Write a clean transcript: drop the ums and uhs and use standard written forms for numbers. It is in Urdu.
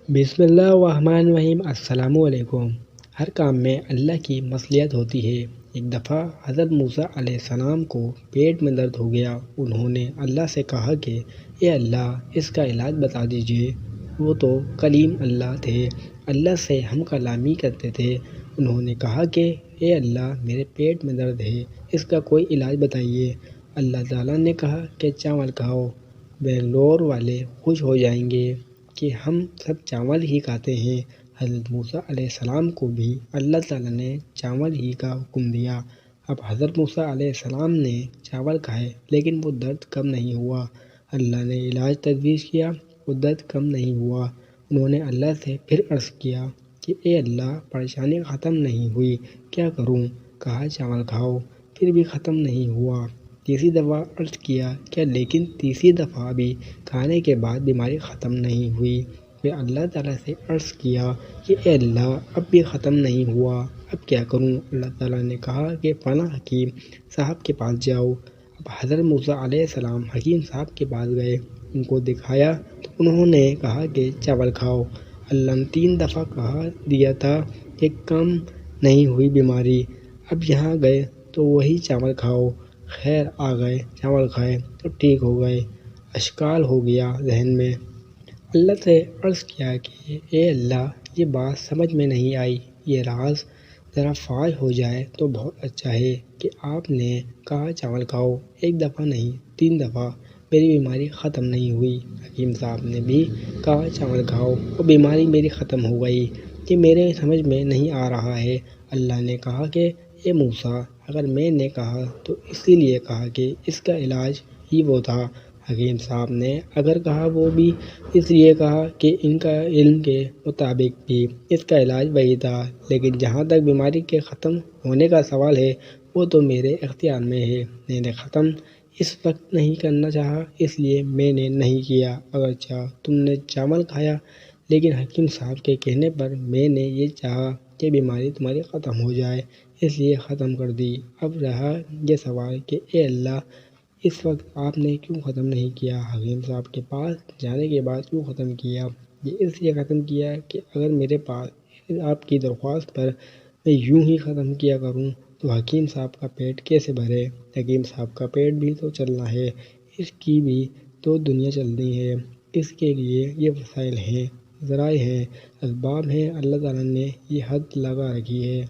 بسم اللہ الرحمن الرحیم۔ السلام علیکم۔ ہر کام میں اللہ کی مصلحت ہوتی ہے۔ ایک دفعہ حضرت موسیٰ علیہ السلام کو پیٹ میں درد ہو گیا۔ انہوں نے اللہ سے کہا کہ اے اللہ، اس کا علاج بتا دیجیے۔ وہ تو کلیم اللہ تھے، اللہ سے ہم کلامی کرتے تھے۔ انہوں نے کہا کہ اے اللہ، میرے پیٹ میں درد ہے، اس کا کوئی علاج بتائیے۔ اللہ تعالیٰ نے کہا کہ چاول کھاؤ، بنگلور والے خوش ہو جائیں گے کہ ہم سب چاول ہی کھاتے ہیں۔ حضرت موسیٰ علیہ السلام کو بھی اللہ تعالیٰ نے چاول ہی کا حکم دیا۔ اب حضرت موسیٰ علیہ السلام نے چاول کھائے لیکن وہ درد کم نہیں ہوا۔ اللہ نے علاج تجویز کیا، وہ درد کم نہیں ہوا۔ انہوں نے اللہ سے پھر عرض کیا کہ اے اللہ، پریشانی ختم نہیں ہوئی، کیا کروں؟ کہا چاول کھاؤ، پھر بھی ختم نہیں ہوا۔ تیسری دفعہ عرض کیا لیکن تیسری دفعہ بھی کھانے کے بعد بیماری ختم نہیں ہوئی۔ پھر اللہ تعالیٰ سے عرض کیا کہ اے اللہ، اب بھی ختم نہیں ہوا، اب کیا کروں؟ اللہ تعالیٰ نے کہا کہ فلاں حکیم صاحب کے پاس جاؤ۔ اب حضرت موسیٰ علیہ السلام حکیم صاحب کے پاس گئے، ان کو دکھایا تو انہوں نے کہا کہ چاول کھاؤ۔ اللہ نے 3 دفعہ کہا دیا تھا کہ کم نہیں ہوئی بیماری، اب یہاں گئے تو وہی چاول کھاؤ۔ خیر آ گئے، چاول کھائے تو ٹھیک ہو گئے۔ اشکال ہو گیا ذہن میں۔ اللہ سے عرض کیا کہ اے اللہ، یہ بات سمجھ میں نہیں آئی، یہ راز ذرا فاش ہو جائے تو بہت اچھا ہے کہ آپ نے کہا چاول کھاؤ، 1 دفعہ نہیں 3 دفعہ، میری بیماری ختم نہیں ہوئی۔ حکیم صاحب نے بھی کہا چاول کھاؤ، وہ بیماری میری ختم ہو گئی۔ یہ میرے سمجھ میں نہیں آ رہا ہے۔ اللہ نے کہا کہ اے موسیٰ، اگر میں نے کہا تو اسی لیے کہا کہ اس کا علاج ہی وہ تھا۔ حکیم صاحب نے اگر کہا وہ بھی اس لیے کہا کہ ان کا علم کے مطابق بھی اس کا علاج وہی تھا، لیکن جہاں تک بیماری کے ختم ہونے کا سوال ہے وہ تو میرے اختیار میں ہے۔ میں نے ختم اس وقت نہیں کرنا چاہا، اس لیے میں نے نہیں کیا۔ اگرچہ تم نے چاول کھایا لیکن حکیم صاحب کے کہنے پر میں نے یہ چاہا کہ بیماری تمہاری ختم ہو جائے، اس لیے ختم کر دی۔ اب رہا یہ سوال کہ اے اللہ، اس وقت آپ نے کیوں ختم نہیں کیا؟ حکیم صاحب کے پاس جانے کے بعد کیوں ختم کیا؟ یہ اس لیے ختم کیا کہ اگر میرے پاس آپ کی درخواست پر میں یوں ہی ختم کیا کروں تو حکیم صاحب کا پیٹ کیسے بھرے؟ حکیم صاحب کا پیٹ بھی تو چلنا ہے، اس کی بھی تو دنیا چلنی ہے، اس کے لیے یہ وسائل ہیں، ذرائع ہیں، اسباب ہیں۔ اللہ تعالیٰ نے یہ حد لگا رکھی ہے۔